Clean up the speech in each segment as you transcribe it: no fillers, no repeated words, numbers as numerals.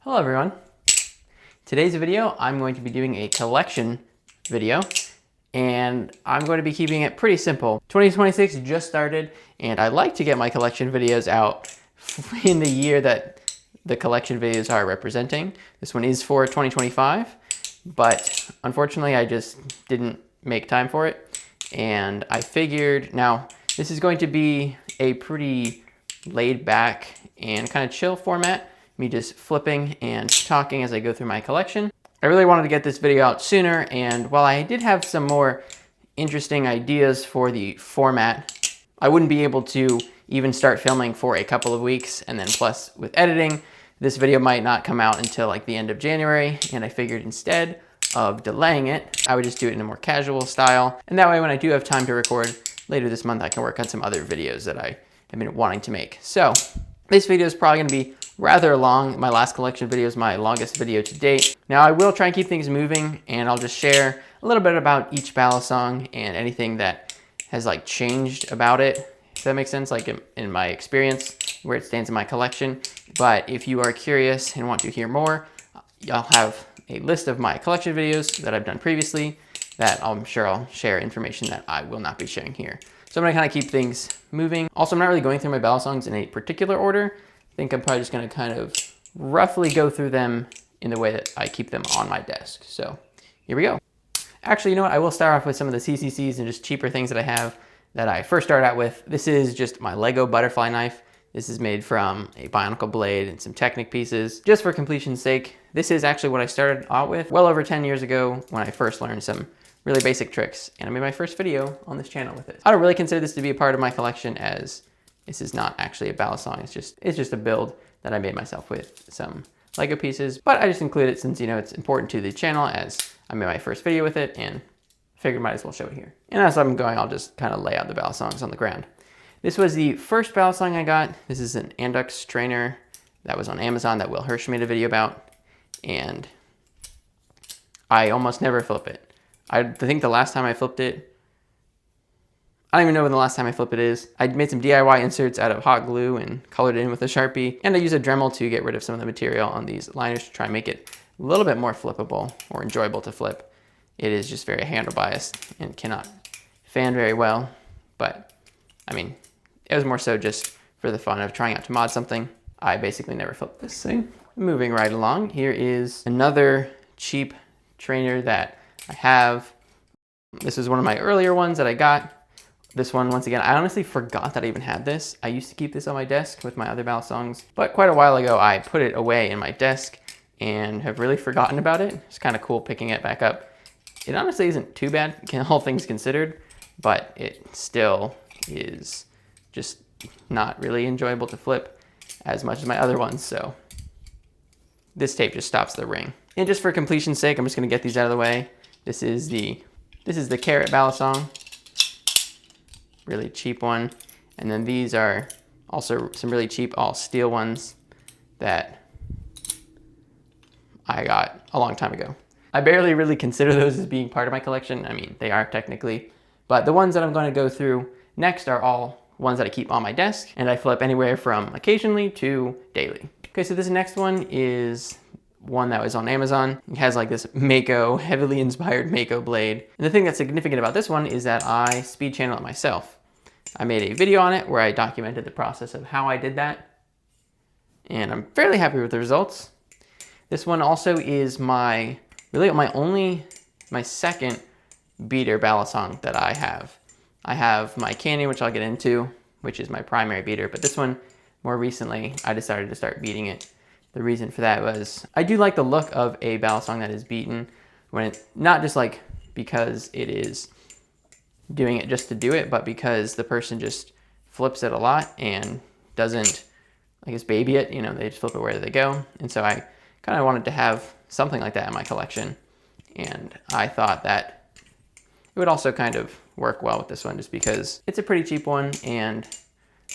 Hello everyone. Today's video, I'm going to be doing a collection video and I'm going to be keeping it pretty simple. 2026 just started and I like to get my collection videos out in the year that the collection videos are representing. This one is for 2025, but unfortunately I just didn't make time for it. And I figured now this is going to be a pretty laid back and kind of chill format. Me just flipping and talking as I go through my collection. I really wanted to get this video out sooner, and while I did have some more interesting ideas for the format, I wouldn't be able to even start filming for a couple of weeks, and then plus with editing, this video might not come out until like the end of January, and I figured instead of delaying it, I would just do it in a more casual style, and that way when I do have time to record later this month, I can work on some other videos that I have been wanting to make. So this video is probably going to be rather long. My last collection video is my longest video to date. Now I will try and keep things moving, and I'll just share a little bit about each balisong and anything that has like changed about it, if that makes sense, like in my experience, where it stands in my collection. But if you are curious and want to hear more, I'll have a list of my collection videos that I've done previously that I'm sure I'll share information that I will not be sharing here. So I'm gonna kind of keep things moving. Also, I'm not really going through my balisongs in a particular order. I think I'm probably just gonna kind of roughly go through them in the way that I keep them on my desk. So here we go. Actually, you know what? I will start off with some of the CCCs and just cheaper things that I have that I first started out with. This is just my Lego butterfly knife. This is made from a bionicle blade and some Technic pieces. Just for completion's sake, this is actually what I started out with well over 10 years ago when I first learned some really basic tricks, and I made my first video on this channel with it. I don't really consider this to be a part of my collection, as this is not actually a balisong. It's just a build that I made myself with some Lego pieces, but I just include it since, you know, it's important to the channel as I made my first video with it and figured might as well show it here. And as I'm going, I'll just kind of lay out the balisongs on the ground. This was the first balisong I got. This is an Andux trainer that was on Amazon that Will Hirsch made a video about, and I almost never flip it. I think the last time I flipped it, I don't even know when the last time I flipped it is. I made some DIY inserts out of hot glue and colored it in with a Sharpie. And I used a Dremel to get rid of some of the material on these liners to try and make it a little bit more flippable or enjoyable to flip. It is just very handle biased and cannot fan very well. But I mean, it was more so just for the fun of trying out to mod something. I basically never flipped this thing. Moving right along, here is another cheap trainer that I have. This is one of my earlier ones that I got. This one, once again, I honestly forgot that I even had this. I used to keep this on my desk with my other balisongs, but quite a while ago I put it away in my desk and have really forgotten about it. It's kind of cool picking it back up. It honestly isn't too bad, all things considered, but it still is just not really enjoyable to flip as much as my other ones, so this tape just stops the ring. And just for completion's sake, I'm just gonna get these out of the way. This is the Carrot balisong, really cheap one. And then these are also some really cheap all steel ones that I got a long time ago. I barely really consider those as being part of my collection. I mean, they are technically, but the ones that I'm going to go through next are all ones that I keep on my desk, and I flip anywhere from occasionally to daily. Okay, so this next one is one that was on Amazon. It has like this Mako, heavily inspired Mako blade. And the thing that's significant about this one is that I speed channel it myself. I made a video on it where I documented the process of how I did that, and I'm fairly happy with the results. This one also is my second beater balisong that I have. I have my Canyon, which I'll get into, which is my primary beater, but this one, more recently, I decided to start beating it. The reason for that was I do like the look of a balisong that is beaten, when it, not just like because it is doing it just to do it, but because the person just flips it a lot and doesn't, I guess, baby it, you know, they just flip it wherever they go. And so I kind of wanted to have something like that in my collection. And I thought that it would also kind of work well with this one just because it's a pretty cheap one and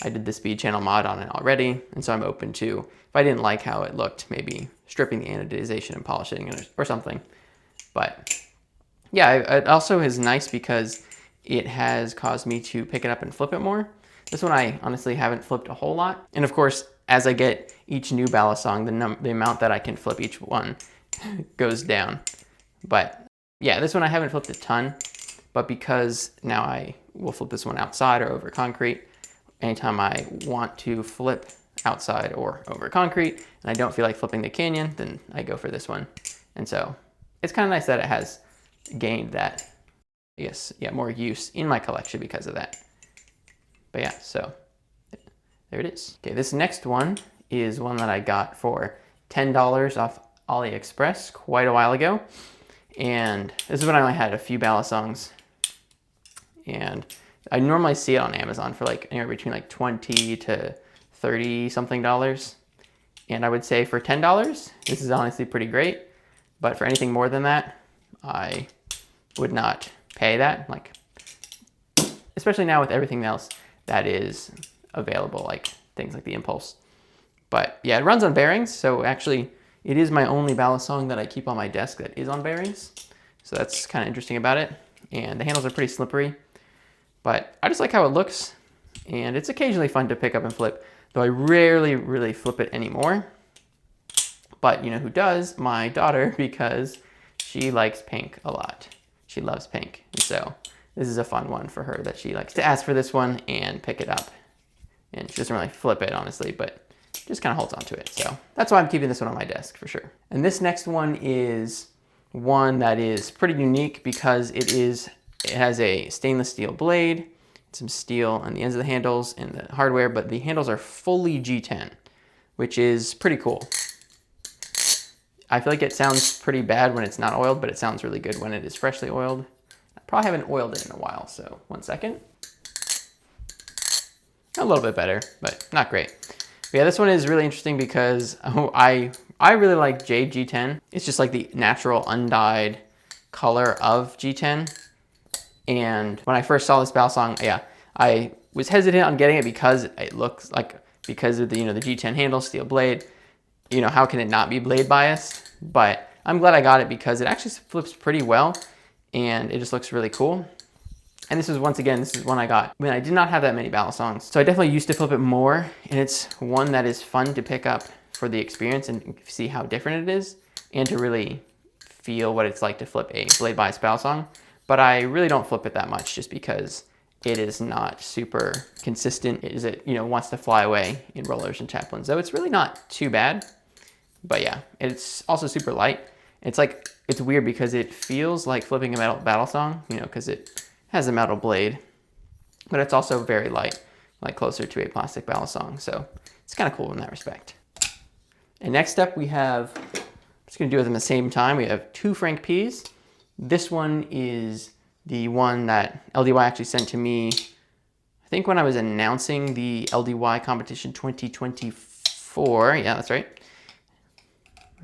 I did the speed channel mod on it already. And so I'm open to, if I didn't like how it looked, maybe stripping the anodization and polishing it or something. But yeah, it also is nice because it has caused me to pick it up and flip it more. This one I honestly haven't flipped a whole lot. And of course, as I get each new balisong, the amount that I can flip each one goes down. But yeah, this one I haven't flipped a ton, but because now I will flip this one outside or over concrete, anytime I want to flip outside or over concrete and I don't feel like flipping the canyon, then I go for this one. And so it's kind of nice that it has gained that, I guess, yeah, more use in my collection because of that. But yeah, so there it is. Okay, this next one is one that I got for $10 off AliExpress quite a while ago. And this is when I only had a few balisongs. And I normally see it on Amazon for like anywhere between like 20 to 30 something dollars. And I would say for $10, this is honestly pretty great. But for anything more than that, I would not pay that. Like, especially now with everything else that is available, like things like the Impulse. But yeah, it runs on bearings. So actually it is my only balisong that I keep on my desk that is on bearings. So that's kind of interesting about it. And the handles are pretty slippery, but I just like how it looks. And it's occasionally fun to pick up and flip, though I rarely really flip it anymore. But you know who does? My daughter, because she likes pink a lot. She loves pink. And so this is a fun one for her that she likes to ask for this one and pick it up. And she doesn't really flip it, honestly, but just kind of holds on to it. So that's why I'm keeping this one on my desk for sure. And this next one is one that is pretty unique because it has a stainless steel blade, some steel on the ends of the handles and the hardware, but the handles are fully G10, which is pretty cool. I feel like it sounds pretty bad when it's not oiled, but it sounds really good when it is freshly oiled. I probably haven't oiled it in a while, so 1 second. A little bit better, but not great. But yeah, this one is really interesting because I really like Jade G10. It's just like the natural undyed color of G10. And when I first saw this balisong, yeah, I was hesitant on getting it because it looks like, because of the, you know, the G10 handle, steel blade, you know, how can it not be blade biased? But I'm glad I got it because it actually flips pretty well and it just looks really cool. And this is, once again, this is one I got when I did not have that many balisongs. So I definitely used to flip it more, and it's one that is fun to pick up for the experience and see how different it is and to really feel what it's like to flip a blade bias balisong. But I really don't flip it that much just because it is not super consistent. It, you know, wants to fly away in rollers and chaplains. So it's really not too bad. But yeah, it's also super light. It's like, it's weird because it feels like flipping a metal balisong, you know, because it has a metal blade, but it's also very light, like closer to a plastic balisong. So it's kind of cool in that respect. And next up we have, I'm just gonna do them at the same time. We have 2 Frank Ps. This one is the one that LDY actually sent to me, I think when I was announcing the LDY competition 2024. Yeah, that's right.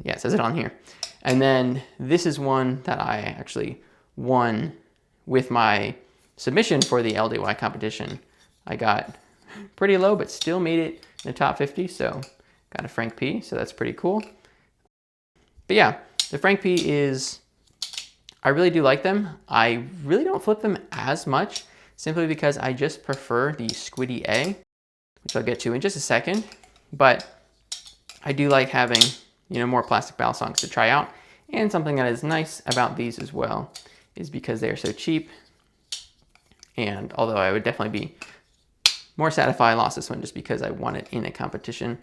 Yeah, it says it on here. And then this is one that I actually won with my submission for the LDY competition. I got pretty low, but still made it in the top 50. So got a Frank P, so that's pretty cool. But yeah, the Frank P is, I really do like them. I really don't flip them as much simply because I just prefer the Squiddy A, which I'll get to in just a second. But I do like having, you know, more plastic balisongs to try out. And something that is nice about these as well is because they are so cheap. And although I would definitely be more sad if I lost this one just because I won it in a competition.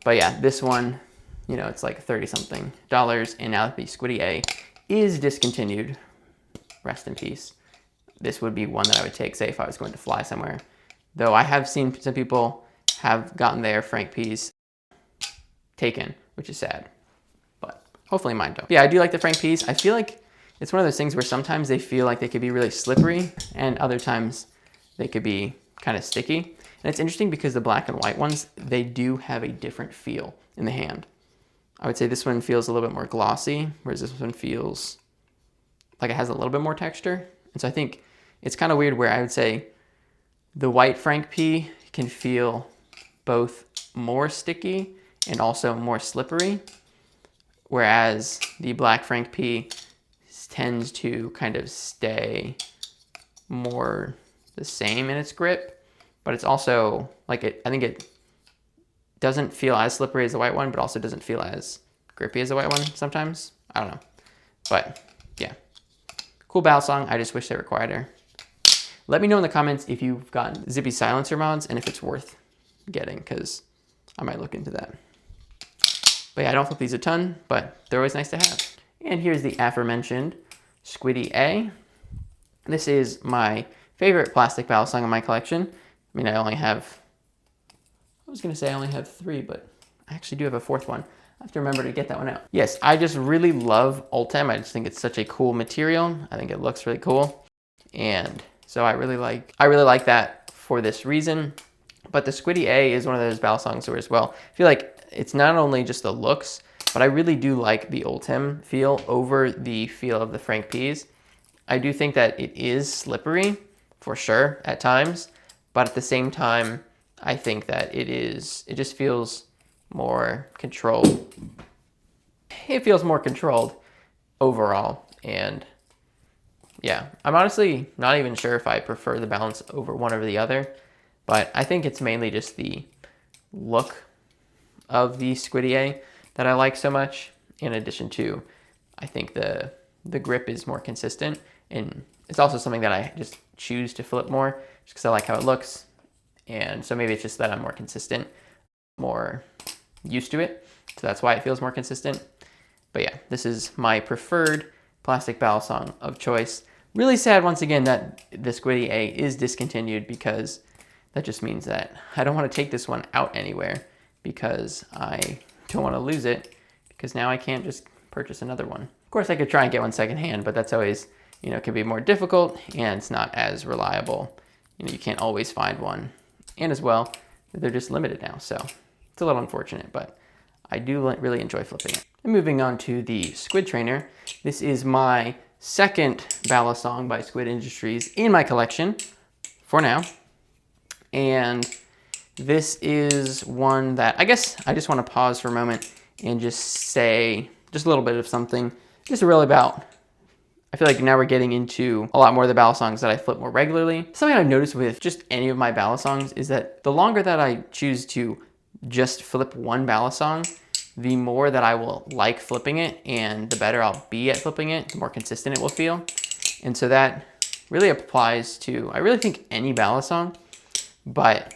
But yeah, this one, you know, it's like $30-something. And now that the Squiddy A is discontinued, rest in peace, this would be one that I would take, say, if I was going to fly somewhere. Though I have seen some people have gotten their Frank Ps taken, which is sad. But hopefully mine don't. Yeah, I do like the Frank Ps. I feel like it's one of those things where sometimes they feel like they could be really slippery and other times they could be kind of sticky. And it's interesting because the black and white ones, they do have a different feel in the hand. I would say this one feels a little bit more glossy, whereas this one feels like it has a little bit more texture. And so I think it's kind of weird where I would say the white Frank P can feel both more sticky and also more slippery, whereas the black Frank P tends to kind of stay more the same in its grip, but it's also like I think it doesn't feel as slippery as the white one, but also doesn't feel as grippy as the white one sometimes. I don't know. But yeah, cool balisong. I just wish they were quieter. Let me know in the comments if you've gotten zippy silencer mods and if it's worth getting, because I might look into that. But yeah, I don't flip these a ton, but they're always nice to have. And here's the aforementioned Squiddy A. This is my favorite plastic balisong in my collection. I mean, I only have 3, but I actually do have a 4th one. I have to remember to get that one out. Yes, I just really love Ultem. I just think it's such a cool material. I think it looks really cool. And so I really like that for this reason. But the Squiddy A is one of those balisongs where as well, I feel like it's not only just the looks, but I really do like the Ultem feel over the feel of the Frank P's. I do think that it is slippery for sure at times, but at the same time, I think that it just feels more controlled. It feels more controlled overall. And yeah, I'm honestly not even sure if I prefer the balance over one over the other, but I think it's mainly just the look of the Squiddy A that I like so much. In addition to, I think the grip is more consistent, and it's also something that I just choose to flip more just because I like how it looks. And so maybe it's just that I'm more consistent, more used to it. So that's why it feels more consistent. But yeah, this is my preferred plastic balisong of choice. Really sad once again that the Squiddy A is discontinued, because that just means that I don't want to take this one out anywhere, because I don't want to lose it, because now I can't just purchase another one. Of course, I could try and get one secondhand, but that's always, can be more difficult, and it's not as reliable. You can't always find one. And as well, they're just limited now, so it's a little unfortunate, but I do really enjoy flipping it. And moving on to the Squid Trainer. This is my second balisong by Squid Industries in my collection for now. And this is one that I guess I just want to pause for a moment and just say just a little bit of something just really about. I feel like now we're getting into a lot more of the balisongs that I flip more regularly. Something I've noticed with just any of my balisongs is that the longer that I choose to just flip one balisong, the more that I will like flipping it, and the better I'll be at flipping it, the more consistent it will feel. And so that really applies to, I really think, any balisong, but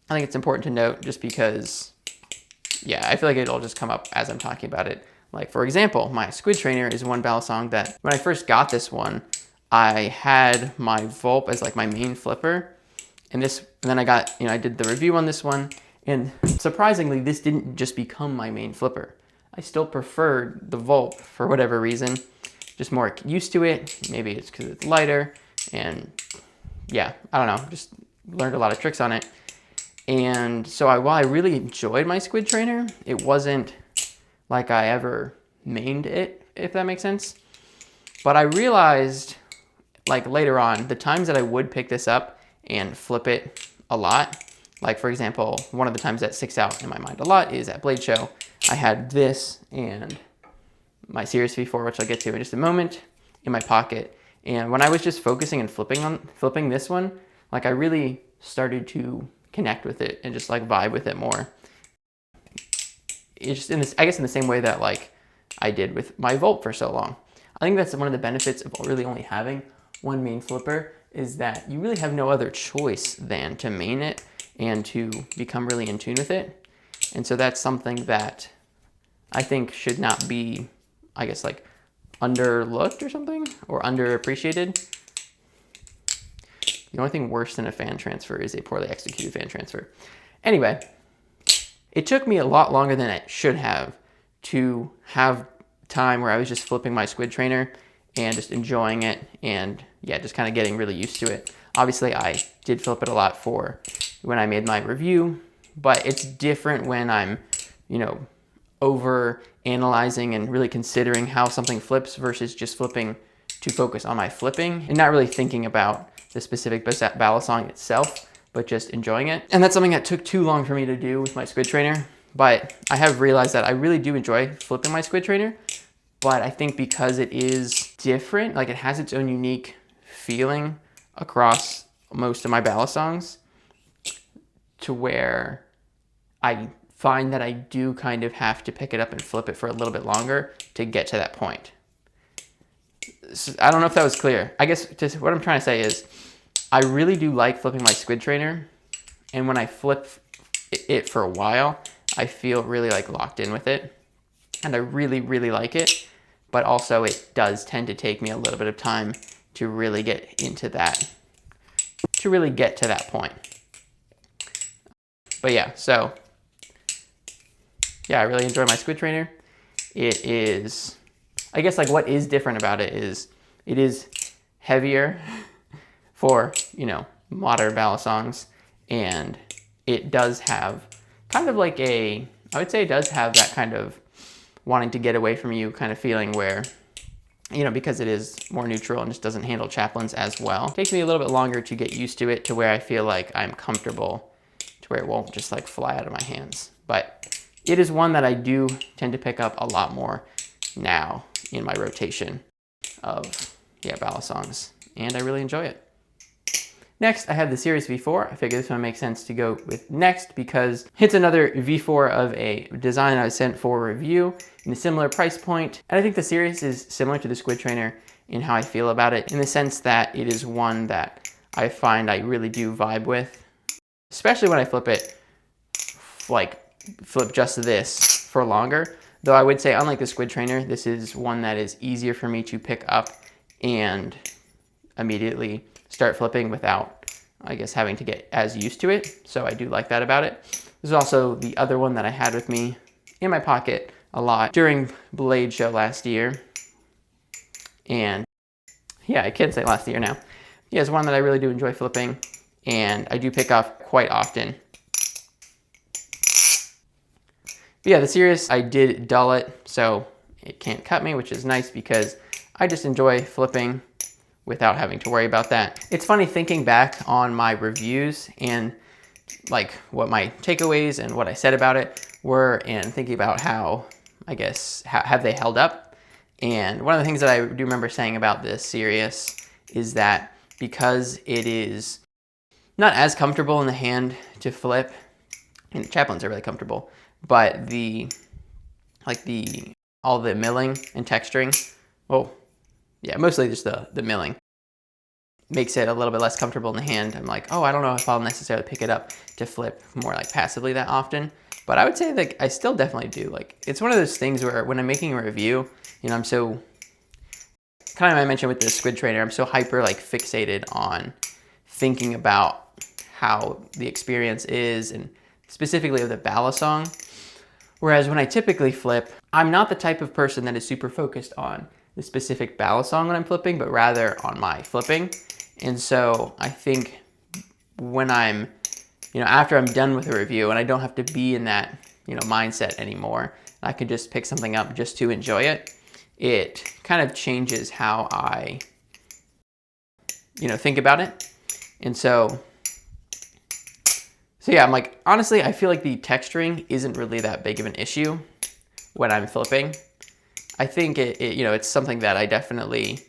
I think it's important to note just because, yeah, I feel like it'll just come up as I'm talking about it. Like, for example, my Squid Trainer is one balisong that when I first got this one, I had my Vulp as like my main flipper. And then I got, I did the review on this one, and surprisingly, this didn't just become my main flipper. I still preferred the Vulp for whatever reason, just more used to it. Maybe it's because it's lighter, and yeah, I don't know, just learned a lot of tricks on it. And so while I really enjoyed my Squid Trainer, it wasn't like I ever mained it, if that makes sense. But I realized, like later on, the times that I would pick this up and flip it a lot, like for example, one of the times that sticks out in my mind a lot is at Blade Show. I had this and my Series V4, which I'll get to in just a moment, in my pocket. And when I was just focusing and flipping this one, like I really started to connect with it and just like vibe with it more. It's just in this, I guess in the same way that like I did with my Volt for so long. I think that's one of the benefits of really only having one main flipper, is that you really have no other choice than to main it and to become really in tune with it. And so that's something that I think should not be, I guess, like underlooked or something, or underappreciated. The only thing worse than a fan transfer is a poorly executed fan transfer. Anyway, it took me a lot longer than it should have to have time where I was just flipping my Squid Trainer and just enjoying it, and yeah, just kind of getting really used to it. Obviously, I did flip it a lot for when I made my review, but it's different when I'm, over analyzing and really considering how something flips versus just flipping to focus on my flipping and not really thinking about the specific balisong itself, but just enjoying it. And that's something that took too long for me to do with my Squid Trainer. But I have realized that I really do enjoy flipping my Squid Trainer. But I think because it is different, like it has its own unique feeling across most of my balisongs, to where I find that I do kind of have to pick it up and flip it for a little bit longer to get to that point. So I don't know if that was clear. I guess just what I'm trying to say is I really do like flipping my squid trainer, and when I flip it for a while, I feel really like locked in with it, and I really, really like it, but also it does tend to take me a little bit of time to really get into that, to really get to that point. But yeah, so yeah, I really enjoy my squid trainer. It is, I guess like what is different about it is heavier for, you know, modern balisongs, and it does have kind of like a, I would say it does have that kind of wanting to get away from you kind of feeling where, you know, because it is more neutral and just doesn't handle chaplains as well. It takes me a little bit longer to get used to it to where I feel like I'm comfortable to where it won't just like fly out of my hands. But it is one that I do tend to pick up a lot more now in my rotation of, yeah, balisongs, and I really enjoy it. Next, I have the Series V4. I figured this one makes sense to go with next because it's another V4 of a design I was sent for review in a similar price point. And I think the Series is similar to the squid trainer in how I feel about it, in the sense that it is one that I find I really do vibe with, especially when I flip it, like flip just this for longer. Though I would say, unlike the squid trainer, this is one that is easier for me to pick up and immediately start flipping without, I guess, having to get as used to it. So I do like that about it. This is also the other one that I had with me in my pocket a lot during Blade Show last year. And yeah, I can say last year now. Yeah, it's one that I really do enjoy flipping, and I do pick up quite often. But yeah, the Series, I did dull it, so it can't cut me, which is nice because I just enjoy flipping without having to worry about that. It's funny thinking back on my reviews and like what my takeaways and what I said about it were, and thinking about how, I guess, have they held up. And one of the things that I do remember saying about this Series is that because it is not as comfortable in the hand to flip, and chaplains are really comfortable, but all the milling and texturing, well, yeah, mostly just the milling, makes it a little bit less comfortable in the hand. I'm like, oh, I don't know if I'll necessarily pick it up to flip more like passively that often. But I would say that I still definitely do. Like, it's one of those things where when I'm making a review, you know, I'm so, kind of I mentioned with the squid trainer, I'm so hyper like fixated on thinking about how the experience is, and specifically of the balisong. Whereas when I typically flip, I'm not the type of person that is super focused on the specific balisong when I'm flipping, but rather on my flipping. And so I think when I'm, you know, after I'm done with a review and I don't have to be in that, you know, mindset anymore, I can just pick something up just to enjoy it. It kind of changes how I, you know, think about it. And so yeah, I'm like, honestly, I feel like the texturing isn't really that big of an issue when I'm flipping. I think you know, it's something that I definitely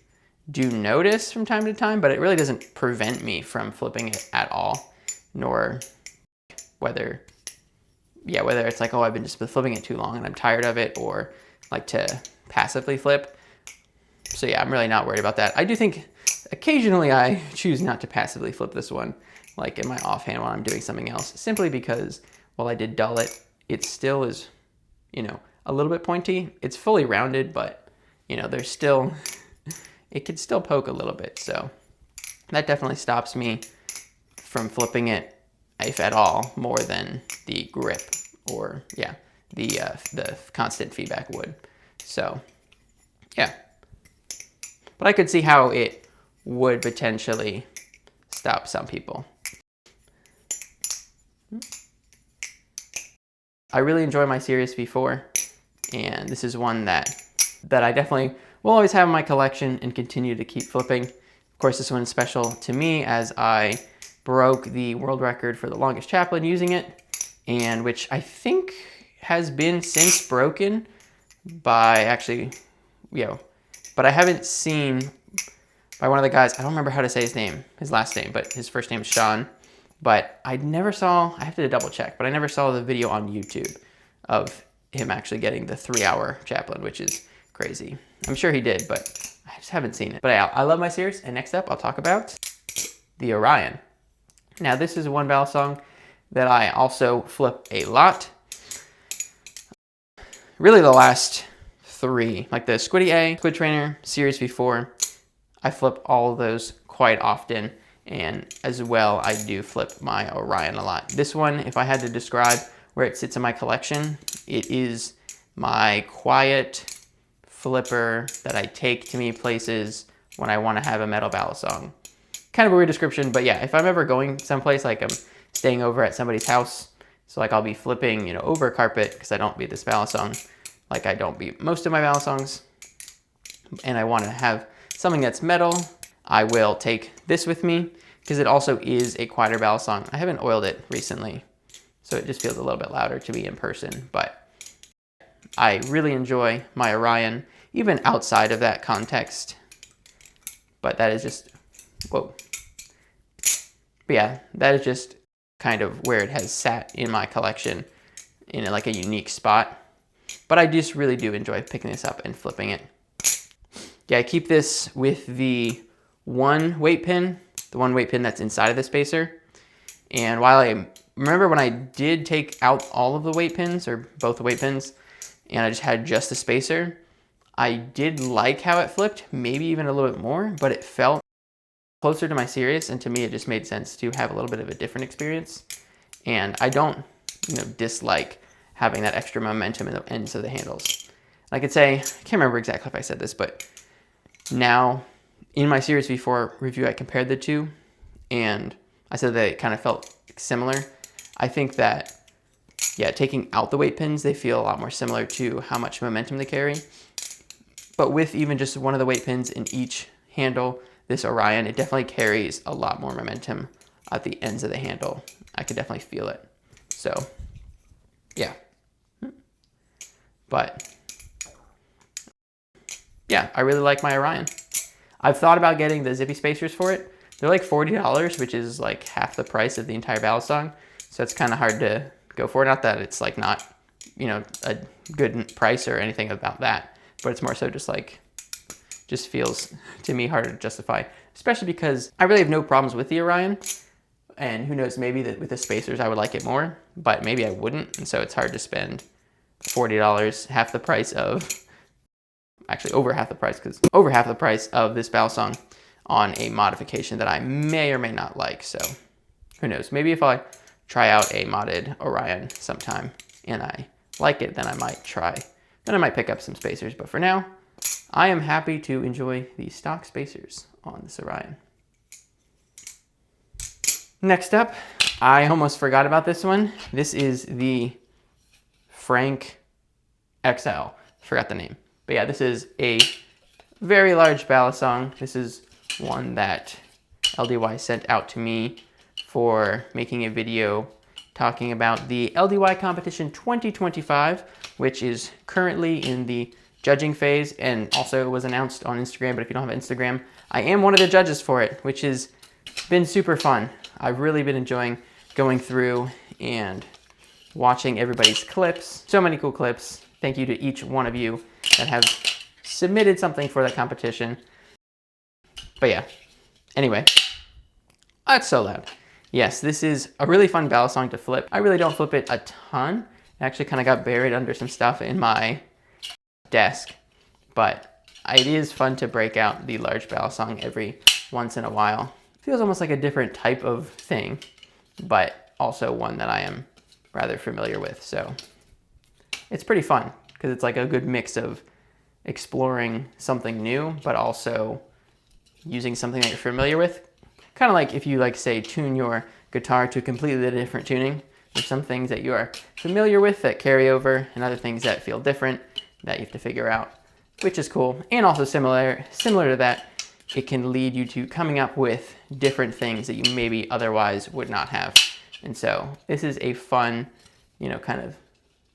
do notice from time to time, but it really doesn't prevent me from flipping it at all, nor whether it's like, oh, I've been just flipping it too long and I'm tired of it, or like to passively flip. So yeah, I'm really not worried about that. I do think occasionally I choose not to passively flip this one, like in my offhand while I'm doing something else, simply because while I did dull it, it still is, you know, a little bit pointy. It's fully rounded, but you know, there's still, it could still poke a little bit. So that definitely stops me from flipping it, if at all, more than the grip or yeah, the constant feedback would. So yeah, but I could see how it would potentially stop some people. I really enjoy my Series V4, and this is one that I definitely will always have in my collection and continue to keep flipping. Of course, this one's special to me as I broke the world record for the longest chaplain using it, and which I think has been since broken by actually, you know, but I haven't seen by one of the guys, I don't remember how to say his last name, but his first name is Sean. But I never saw, I have to double check, but I never saw the video on YouTube. of him actually getting the 3-hour chaplain, which is crazy. I'm sure he did, but I just haven't seen it. But I love my series, and next up I'll talk about the Orion. Now this is one balisong that I also flip a lot. Really the last 3, like the Squiddy A, Squid Trainer, Series V4, I flip all of those quite often, and as well I do flip my Orion a lot. This one, if I had to describe where it sits in my collection, it is my quiet flipper that I take to me places when I want to have a metal balisong. Kind of a weird description, but yeah, if I'm ever going someplace, like I'm staying over at somebody's house, so like I'll be flipping, you know, over carpet because I don't beat this balisong, like I don't beat most of my balisongs, and I want to have something that's metal, I will take this with me because it also is a quieter balisong. I haven't oiled it recently, so it just feels a little bit louder to me in person, but I really enjoy my Orion, even outside of that context. But that is just, whoa. But yeah, that is just kind of where it has sat in my collection in like a unique spot. But I just really do enjoy picking this up and flipping it. Yeah, I keep this with the one weight pin that's inside of the spacer. And while I remember when I did take out all of the weight pins, or both the weight pins, and I just had just the spacer, I did like how it flipped, maybe even a little bit more, but it felt closer to my Sirius, and to me it just made sense to have a little bit of a different experience. And I don't, you know, dislike having that extra momentum in the ends of the handles. I could say, I can't remember exactly if I said this, but now in my Series V4 review I compared the two, and I said that it kind of felt similar. I think that, yeah, taking out the weight pins, they feel a lot more similar to how much momentum they carry. But with even just one of the weight pins in each handle, this Orion, it definitely carries a lot more momentum at the ends of the handle. I could definitely feel it. So, yeah. But, yeah, I really like my Orion. I've thought about getting the zippy spacers for it. They're like $40, which is like half the price of the entire balisong. So it's kind of hard to go for. Not that it's like not, you know, a good price or anything about that, but it's more so just like, just feels to me harder to justify, especially because I really have no problems with the Orion, and who knows, maybe that with the spacers I would like it more, but maybe I wouldn't, and so it's hard to spend $40, half the price of, actually over half the price, because over half the price of this balisong on a modification that I may or may not like. So who knows, maybe if I try out a modded Orion sometime and I like it, then I might pick up some spacers, but for now, I am happy to enjoy the stock spacers on this Orion. Next up, I almost forgot about this one. This is the Frank XL. Forgot the name. But yeah, this is a very large balisong. This is one that LDY sent out to me for making a video talking about the LDY competition 2025, which is currently in the judging phase, and also was announced on Instagram. But if you don't have Instagram, I am one of the judges for it, which has been super fun. I've really been enjoying going through and watching everybody's clips. So many cool clips. Thank you to each one of you that have submitted something for that competition. But yeah, anyway, that's so loud. Yes, this is a really fun balisong to flip. I really don't flip it a ton. It actually kind of got buried under some stuff in my desk, but it is fun to break out the large balisong every once in a while. Feels almost like a different type of thing, but also one that I am rather familiar with. So it's pretty fun because it's like a good mix of exploring something new, but also using something that you're familiar with. Kind of like if you say tune your guitar to a completely different tuning. There's some things that you are familiar with that carry over, and other things that feel different that you have to figure out, which is cool. And also similar to that, it can lead you to coming up with different things that you maybe otherwise would not have. And so this is a fun, kind of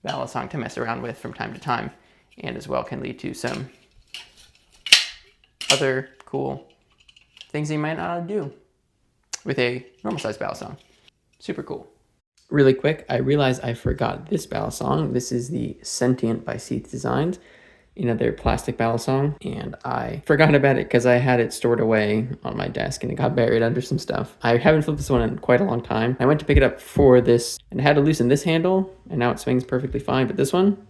balisong to mess around with from time to time, and as well can lead to some other cool things you might not do with a normal size balisong. Super cool. Really quick, I realized I forgot this balisong. This is the Sentient by Seath Designs, their plastic balisong, and I forgot about it because I had it stored away on my desk and it got buried under some stuff. I haven't flipped this one in quite a long time. I went to pick it up for this and I had to loosen this handle, and now it swings perfectly fine, but this one,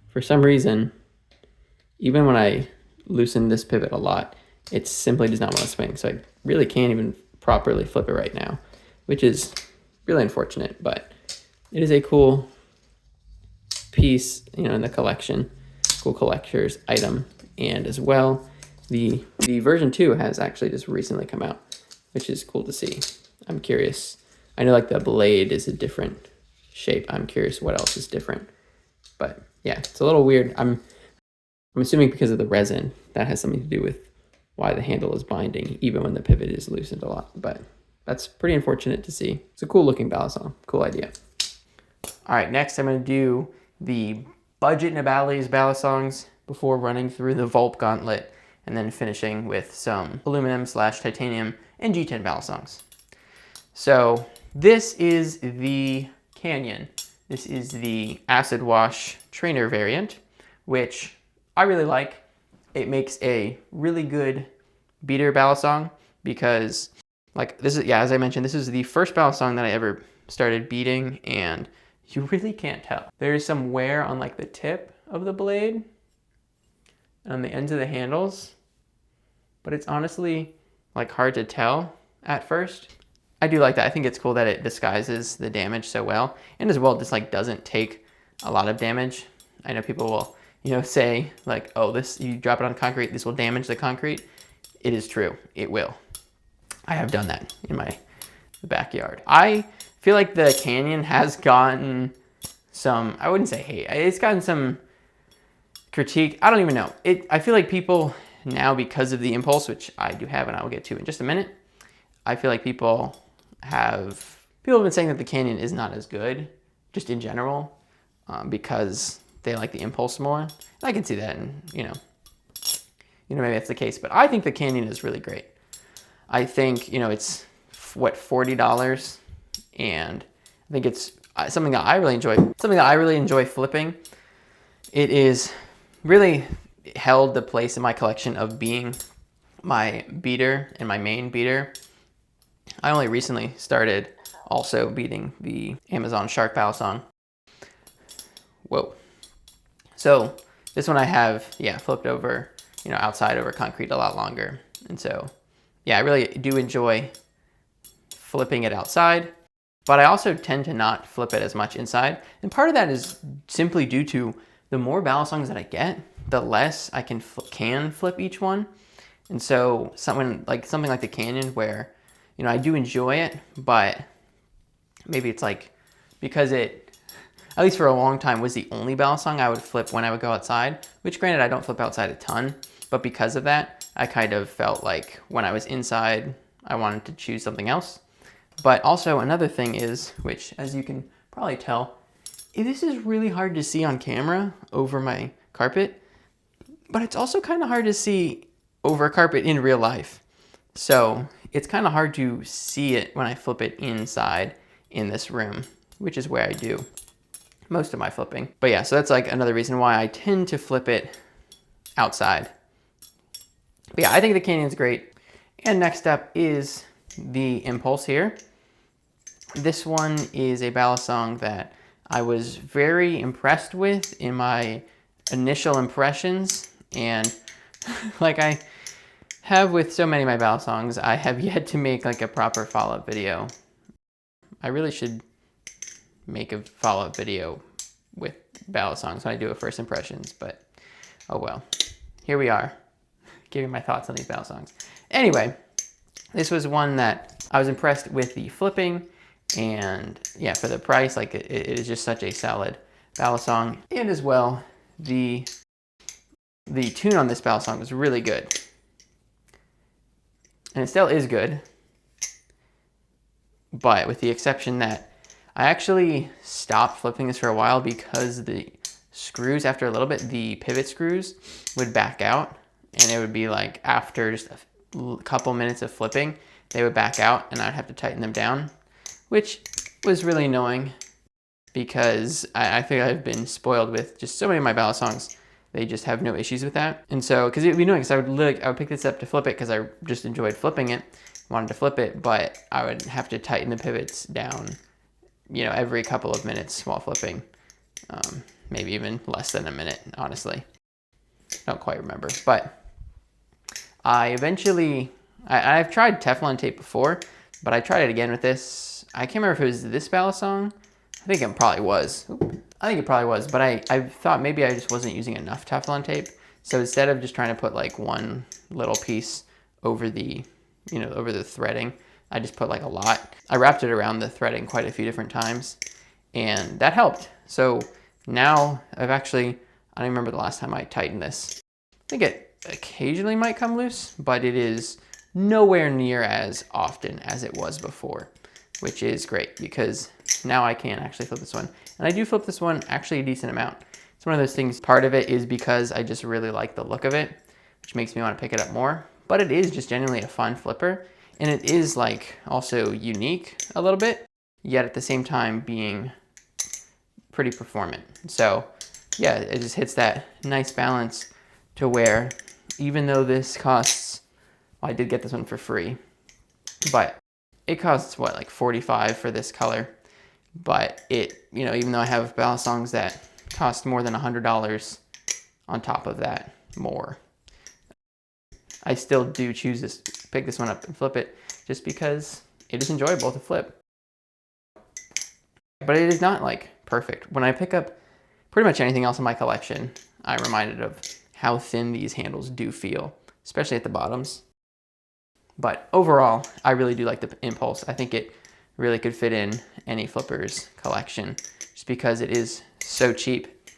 for some reason, even when I loosen this pivot a lot, it simply does not want to swing, so I really can't even properly flip it right now, which is really unfortunate, but it is a cool piece, in the collection, cool collector's item. And as well, the version 2 has actually just recently come out, which is cool to see. I'm curious. I know like the blade is a different shape. I'm curious what else is different. But yeah, it's a little weird. I'm assuming because of the resin, that has something to do with why the handle is binding, even when the pivot is loosened a lot. But that's pretty unfortunate to see. It's a cool looking balisong, cool idea. All right, next I'm gonna do the budget Nabalis balisongs before running through the Vulp Gauntlet and then finishing with some aluminum/titanium and G10 balisongs. So this is the Canyon. This is the acid wash trainer variant, which I really like. It makes a really good beater balisong because, like, this is, as I mentioned, this is the first balisong that I ever started beating, and you really can't tell. There is some wear on like the tip of the blade and on the ends of the handles, but it's honestly like hard to tell at first. I do like that. I think it's cool that it disguises the damage so well, and as well, just like doesn't take a lot of damage. I know people will, say like, oh, this, you drop it on concrete, this will damage the concrete. It is true, it will. I have done that in my backyard. I feel like the Canyon has gotten some, I wouldn't say hate, it's gotten some critique. I don't even know. I feel like people now, because of the Impulse, which I do have and I will get to in just a minute, I feel like people have been saying that the Canyon is not as good, just in general, because they like the Impulse more. And I can see that, and maybe that's the case, but I think the Canyon is really great. I think, it's what, $40, and I think it's something that I really enjoy flipping. It is really held the place in my collection of being my beater and my main beater. I only recently started also beating the Amazon Shark balisong. Whoa. So this one I have, flipped over, outside over concrete a lot longer. And so, I really do enjoy flipping it outside, but I also tend to not flip it as much inside. And part of that is simply due to the more balisongs that I get, the less I can flip each one. And so something like the Canyon, where, I do enjoy it, but maybe it's like, because it, at least for a long time, was the only balisong I would flip when I would go outside, which granted, I don't flip outside a ton, but because of that, I kind of felt like when I was inside, I wanted to choose something else. But also another thing is, which as you can probably tell, this is really hard to see on camera over my carpet, but it's also kind of hard to see over a carpet in real life. So it's kind of hard to see it when I flip it inside in this room, which is where I do most of my flipping. But yeah, so that's like another reason why I tend to flip it outside. But yeah, I think the Canyon's great. And next up is the Impulse here. This one is a balisong that I was very impressed with in my initial impressions, and like I have with so many of my balisongs, I have yet to make like a proper follow-up video. I really should make a follow-up video with balisongs when I do a first impressions, but oh well. Here we are, giving my thoughts on these balisongs. Anyway, this was one that I was impressed with the flipping, and yeah, for the price, like it is just such a solid balisong. And as well, the tune on this balisong was really good. And it still is good, but with the exception that I actually stopped flipping this for a while because the screws, after a little bit, the pivot screws would back out, and it would be like after just a couple minutes of flipping, they would back out and I'd have to tighten them down, which was really annoying. because I think I've been spoiled with just so many of my balisongs. They just have no issues with that. And so, because it would be annoying, because I would pick this up to flip it because I just enjoyed flipping it, wanted to flip it, but I would have to tighten the pivots down, you know, every couple of minutes while flipping. Maybe even less than a minute, honestly. Don't quite remember. But I eventually, I've tried Teflon tape before, but I tried it again with this. I can't remember if it was this balisong. I think it probably was. I think it probably was, but I thought maybe I just wasn't using enough Teflon tape. So instead of just trying to put like one little piece over the, you know, over the threading, I just put like a lot. I wrapped it around the threading quite a few different times, and that helped. So now I've actually, I don't remember the last time I tightened this. I think it occasionally might come loose, but it is nowhere near as often as it was before, which is great because now I can actually flip this one. And I do flip this one actually a decent amount. It's one of those things, part of it is because I just really like the look of it, which makes me want to pick it up more, but it is just genuinely a fun flipper. And it is like also unique a little bit, yet at the same time being pretty performant. So yeah, it just hits that nice balance to where even though this costs, well, I did get this one for free, but it costs what, like 45 for this color. But it, you know, even though I have balisongs that cost more than $100 on top of that more, I still do choose this, pick this one up and flip it just because it is enjoyable to flip. But it is not like perfect. When I pick up pretty much anything else in my collection, I'm reminded of how thin these handles do feel, especially at the bottoms. But overall, I really do like the Impulse. I think it really could fit in any flipper's collection just because it is so cheap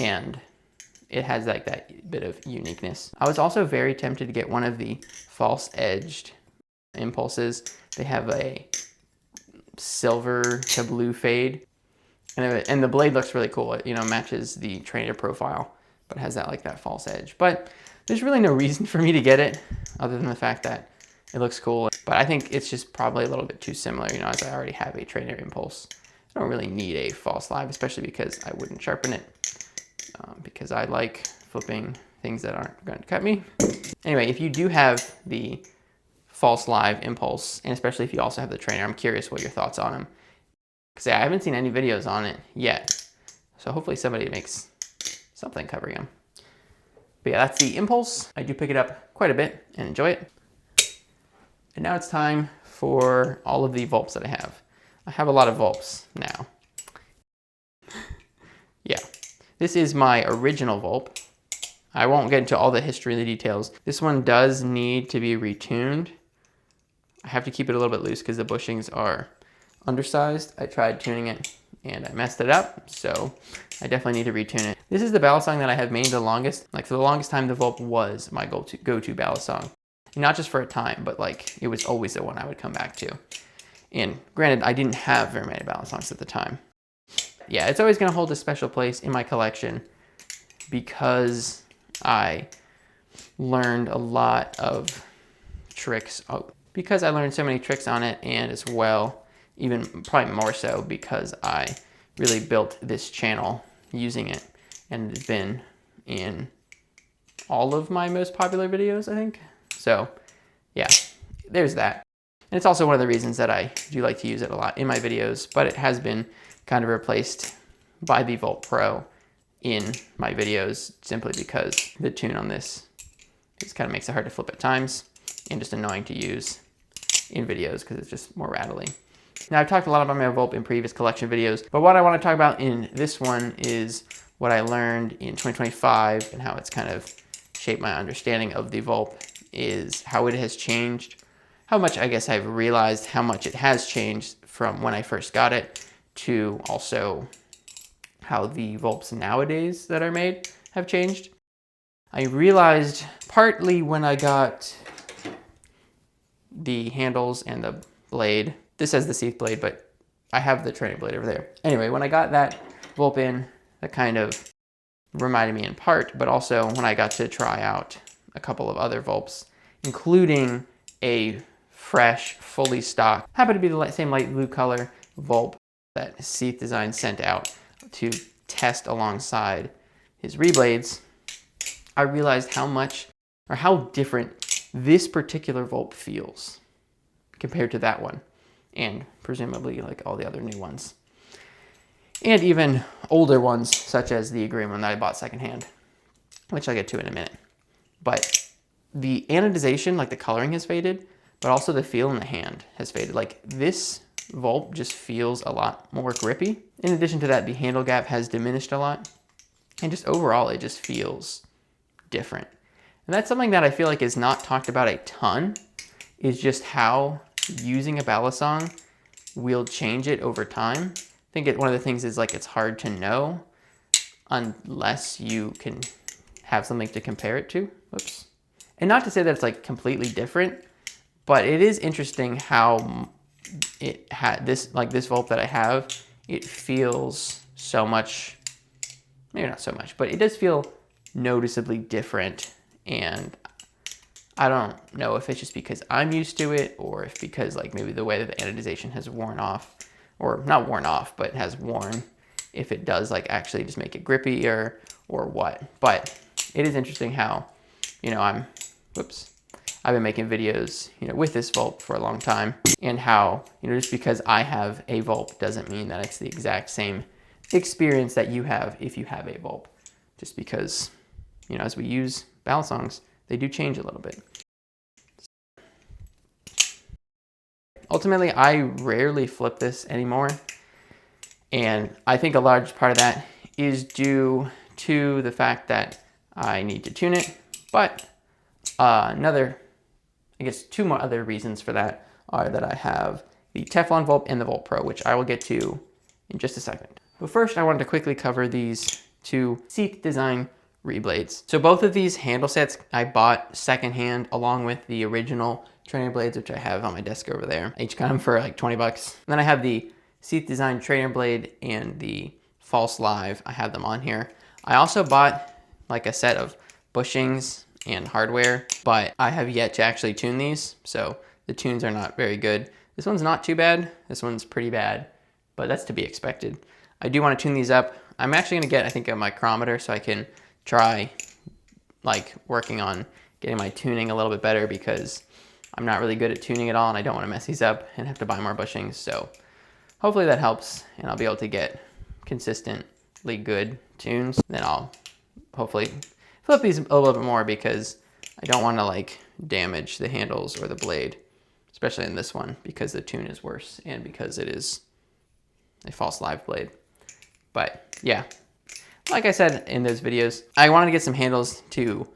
and it has like that bit of uniqueness. I was also very tempted to get one of the false edged Impulses. They have a silver to blue fade, and the blade looks really cool. It, you know, matches the trainer profile, but has that like that false edge. But there's really no reason for me to get it other than the fact that it looks cool. But I think it's just probably a little bit too similar, you know, as I already have a trainer Impulse. I don't really need a false live, especially because I wouldn't sharpen it because I like flipping things that aren't going to cut me. Anyway, if you do have the false live Impulse, and especially if you also have the trainer, I'm curious what your thoughts on them. Because I haven't seen any videos on it yet. So hopefully somebody makes something covering them. But yeah, that's the Impulse. I do pick it up quite a bit and enjoy it. And now it's time for all of the Vulps that I have. I have a lot of Vulps now. Yeah, this is my original Vulp. I won't get into all the history and the details. This one does need to be retuned. I have to keep it a little bit loose because the bushings are undersized. I tried tuning it and I messed it up, so I definitely need to retune it. This is the balisong that I have mained the longest. Like for the longest time, the Vulp was my go-to balisong. Not just for a time, but like it was always the one I would come back to. And granted, I didn't have very many balisongs at the time. Yeah, it's always gonna hold a special place in my collection because I learned a lot of tricks. Because I learned so many tricks on it, and as well, even probably more so because I really built this channel using it, and it's been in all of my most popular videos, I think. So yeah, there's that. And it's also one of the reasons that I do like to use it a lot in my videos, but it has been kind of replaced by the Vulp Pro in my videos simply because the tune on this just kind of makes it hard to flip at times and just annoying to use in videos because it's just more rattly. Now, I've talked a lot about my Vulp in previous collection videos, but what I want to talk about in this one is what I learned in 2025 and how it's kind of shaped my understanding of the Vulp, is how it has changed, how much I guess I've realized how much it has changed from when I first got it to also how the Vulps nowadays that are made have changed. I realized partly when I got the handles and the blade. This has the Seath blade, but I have the training blade over there. Anyway, when I got that Vulp in, that kind of reminded me in part, but also when I got to try out a couple of other Vulps, including a fresh, fully stocked, happened to be the same light blue color Vulp that Seath Design sent out to test alongside his reblades, I realized how much or how different this particular Vulp feels compared to that one, and presumably like all the other new ones. And even older ones, such as the green one that I bought secondhand, which I'll get to in a minute. But the anodization, like the coloring has faded, but also the feel in the hand has faded. Like this Vulp just feels a lot more grippy. In addition to that, the handle gap has diminished a lot. And just overall, it just feels different. And that's something that I feel like is not talked about a ton, is just how using a balisong will change it over time. I think one of the things is like it's hard to know unless you can have something to compare it to. Whoops. And not to say that it's like completely different, but it is interesting how it had this, like this Vulp that I have, it feels so much, maybe not so much, but it does feel noticeably different. And I don't know if it's just because I'm used to it, or if because like maybe the way that the anodization has worn off, or not worn off, but has worn, if it does like actually just make it grippier or what. But it is interesting how, you know, I've been making videos, you know, with this Vulp for a long time, and how, you know, just because I have a Vulp doesn't mean that it's the exact same experience that you have if you have a Vulp. Just because, you know, as we use balisongs, they do change a little bit. Ultimately, I rarely flip this anymore, and I think a large part of that is due to the fact that I need to tune it, but I guess two more other reasons for that are that I have the Teflon Vulp and the Vulp Pro, which I will get to in just a second. But first, I wanted to quickly cover these two Seath Design reblades. So both of these handle sets I bought secondhand along with the original trainer blades, which I have on my desk over there. Each got them for like 20 bucks. And then I have the Seath Design trainer blade and the False Live. I have them on here. I also bought like a set of bushings and hardware, but I have yet to actually tune these, so the tunes are not very good. This one's not too bad. This one's pretty bad, but that's to be expected. I do want to tune these up. I'm actually gonna get, I think, a micrometer so I can try like working on getting my tuning a little bit better, because I'm not really good at tuning at all and I don't want to mess these up and have to buy more bushings. So hopefully that helps and I'll be able to get consistently good tunes. Then I'll hopefully flip these a little bit more, because I don't want to like damage the handles or the blade, especially in this one, because the tune is worse and because it is a False Live blade. But yeah, like I said in those videos, I wanted to get some handles to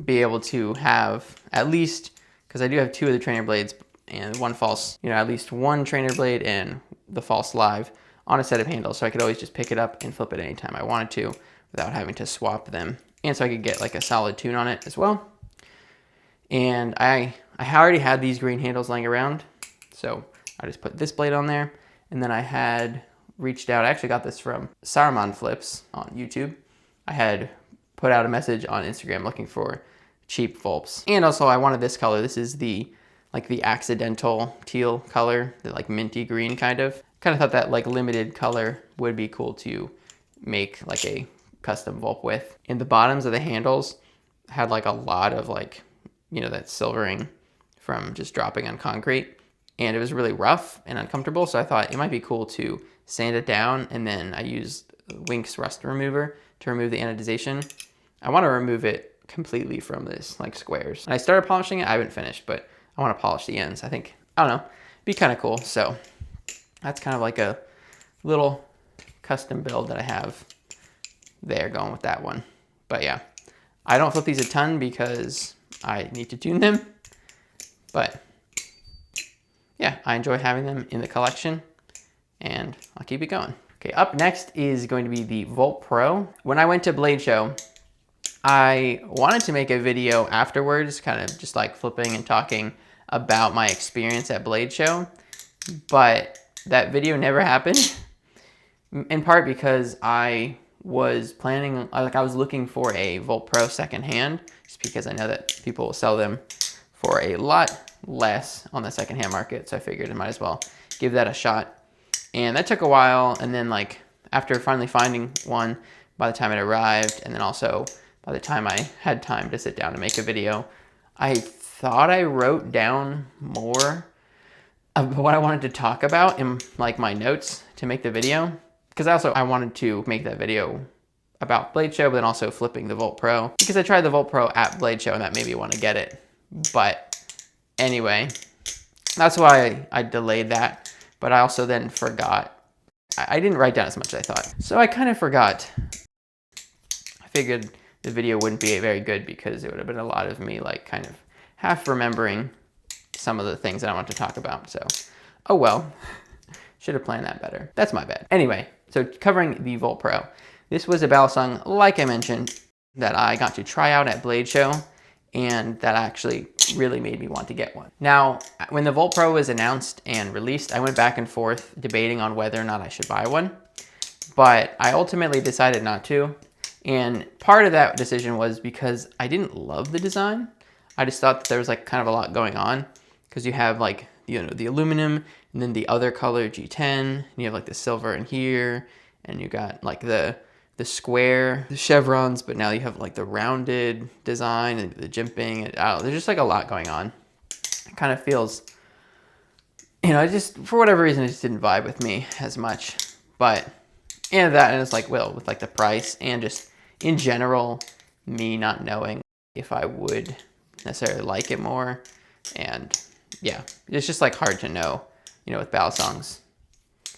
be able to have at least, because I do have two of the trainer blades and one false, you know, at least one trainer blade and the False Live on a set of handles, so I could always just pick it up and flip it anytime I wanted to without having to swap them. And so I could get like a solid tune on it as well. And I already had these green handles laying around, so I just put this blade on there. And then I had reached out, I actually got this from Saruman Flips on YouTube. I had put out a message on Instagram looking for cheap Vulps. And also I wanted this color. This is the like the accidental teal color, the like minty green kind of. Kind of thought that like limited color would be cool to make like a custom Vulp with. And the bottoms of the handles had like a lot of like, you know, that silvering from just dropping on concrete. And it was really rough and uncomfortable. So I thought it might be cool to sand it down. And then I used Wink's rust remover to remove the anodization. I want to remove it completely from this, like squares. And I started polishing it. I haven't finished, but I want to polish the ends. I think, I don't know, be kind of cool. So that's kind of like a little custom build that I have there going with that one. But yeah, I don't flip these a ton because I need to tune them. But yeah, I enjoy having them in the collection and I'll keep it going. Okay, up next is going to be the Vulp Pro. When I went to Blade Show, I wanted to make a video afterwards, kind of just like flipping and talking about my experience at Blade Show, but that video never happened, in part because I was planning, like I was looking for a Vulp Pro secondhand, just because I know that people will sell them for a lot less on the secondhand market, so I figured I might as well give that a shot. And that took a while, and then like after finally finding one, by the time it arrived, and then also by the time I had time to sit down and make a video, I thought I wrote down more of what I wanted to talk about in like my notes to make the video. Because I wanted to make that video about Blade Show, but then also flipping the Volt Pro. Because I tried the Volt Pro at Blade Show and that made me want to get it. But anyway, that's why I delayed that. But I also then forgot. I didn't write down as much as I thought. So I kind of forgot. I figured the video wouldn't be very good because it would have been a lot of me like kind of half remembering some of the things that I want to talk about. So, oh well, should have planned that better. That's my bad. Anyway, so covering the Volt Pro. This was a balisong, like I mentioned, that I got to try out at Blade Show, and that actually really made me want to get one. Now, when the Volt Pro was announced and released, I went back and forth debating on whether or not I should buy one, but I ultimately decided not to. And part of that decision was because I didn't love the design. I just thought that there was like kind of a lot going on, because you have like, you know, the aluminum and then the other color G10, and you have like the silver in here, and you got like the square, the chevrons, but now you have like the rounded design and the jimping. And, I don't know, there's just like a lot going on. It kind of feels, you know, it just, for whatever reason, it just didn't vibe with me as much. But, and that, and it's like, well, with like the price and just in general, me not knowing if I would necessarily like it more. And yeah, it's just like hard to know, you know, with balisongs,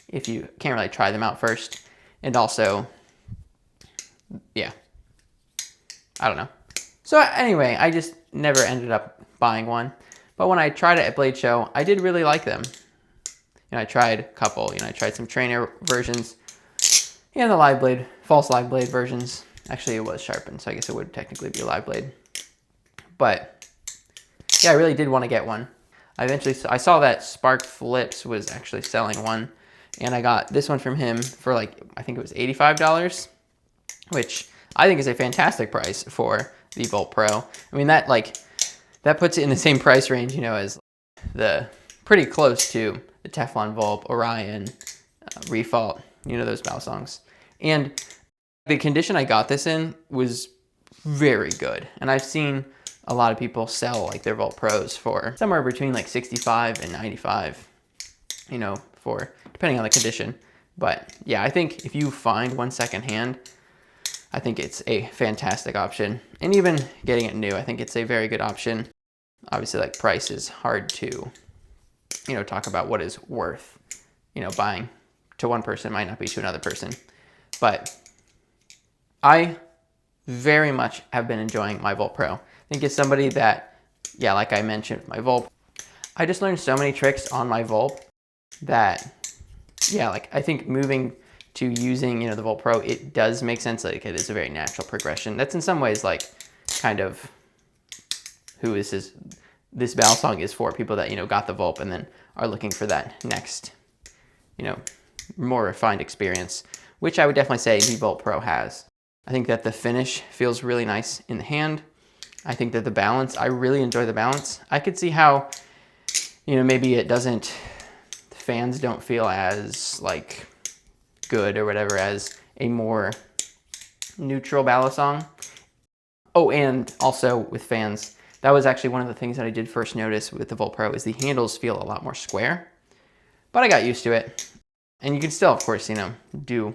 if you can't really try them out first. And also, yeah, I don't know. So anyway, I just never ended up buying one. But when I tried it at Blade Show, I did really like them. You know, I tried a couple. You know, I tried some trainer versions and the live blade, false live blade versions. Actually, it was sharpened, so I guess it would technically be a live blade. But yeah, I really did want to get one. I saw that Spark Flips was actually selling one, and I got this one from him for like, I think it was $85, which I think is a fantastic price for the Volt Pro. I mean, that puts it in the same price range, you know, as the pretty close to the Teflon Volt, Orion, Refault, you know, those balisongs. And the condition I got this in was very good. And I've seen a lot of people sell like their Volt Pros for somewhere between like 65 and 95, you know, for depending on the condition. But yeah, I think if you find one secondhand, I think it's a fantastic option. And even getting it new, I think it's a very good option. Obviously, like, price is hard to, you know, talk about what is worth, you know, buying to one person might not be to another person. But I very much have been enjoying my Volt Pro. I think it's somebody that, yeah, like I mentioned, my Volt, I just learned so many tricks on my Volt that, yeah, like, I think moving to using, you know, the Volt Pro, it does make sense. Like, it is a very natural progression. That's in some ways like kind of who is this balisong is for, people that, you know, got the Volt and then are looking for that next, you know, more refined experience, which I would definitely say the Volt Pro has. I think that the finish feels really nice in the hand. I think that the balance, I really enjoy the balance. I could see how, you know, maybe it doesn't, the fans don't feel as like good or whatever as a more neutral balisong. Oh, and also with fans, that was actually one of the things that I did first notice with the Volt Pro is the handles feel a lot more square, but I got used to it. And you can still, of course, you know, do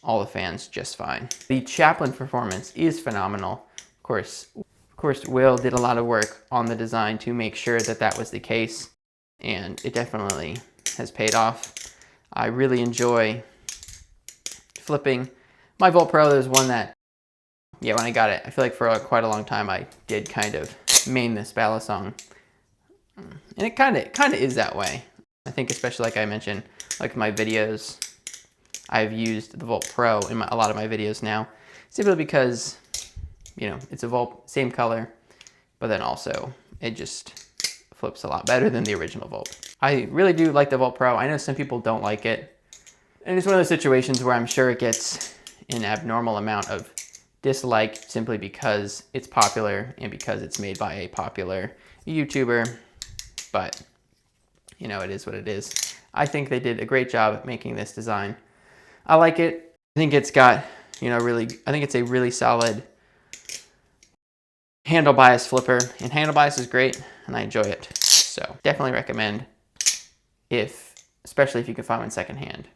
all the fans just fine. The Chaplin performance is phenomenal. Of course, Will did a lot of work on the design to make sure that that was the case, and it definitely has paid off. I really enjoy flipping my Volt Pro. There's one that, yeah, when I got it, I feel like for quite a long time I did kind of main this balisong, and it kind of is that way. I think especially like I mentioned, like my videos, I've used the Volt Pro in a lot of my videos now, simply because, you know, it's a Volt, same color, but then also it just flips a lot better than the original Volt. I really do like the Volt Pro. I know some people don't like it, and it's one of those situations where I'm sure it gets an abnormal amount of dislike simply because it's popular and because it's made by a popular YouTuber. But you know, it is what it is. I think they did a great job at making this design. I like it. I think it's got, you know, I think it's a really solid handle bias flipper, and handle bias is great and I enjoy it. So definitely recommend, especially if you can find one secondhand.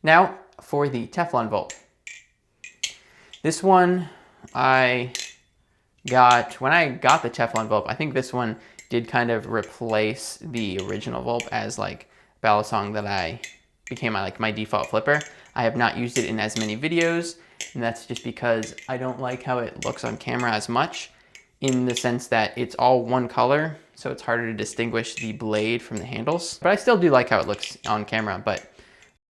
Now for the Teflon Volt. This one I got, when I got the Teflon Volt, I think this one did kind of replace the original Volt as like balisong that became my default flipper. I have not used it in as many videos, and that's just because I don't like how it looks on camera as much, in the sense that it's all one color, so it's harder to distinguish the blade from the handles. But I still do like how it looks on camera, but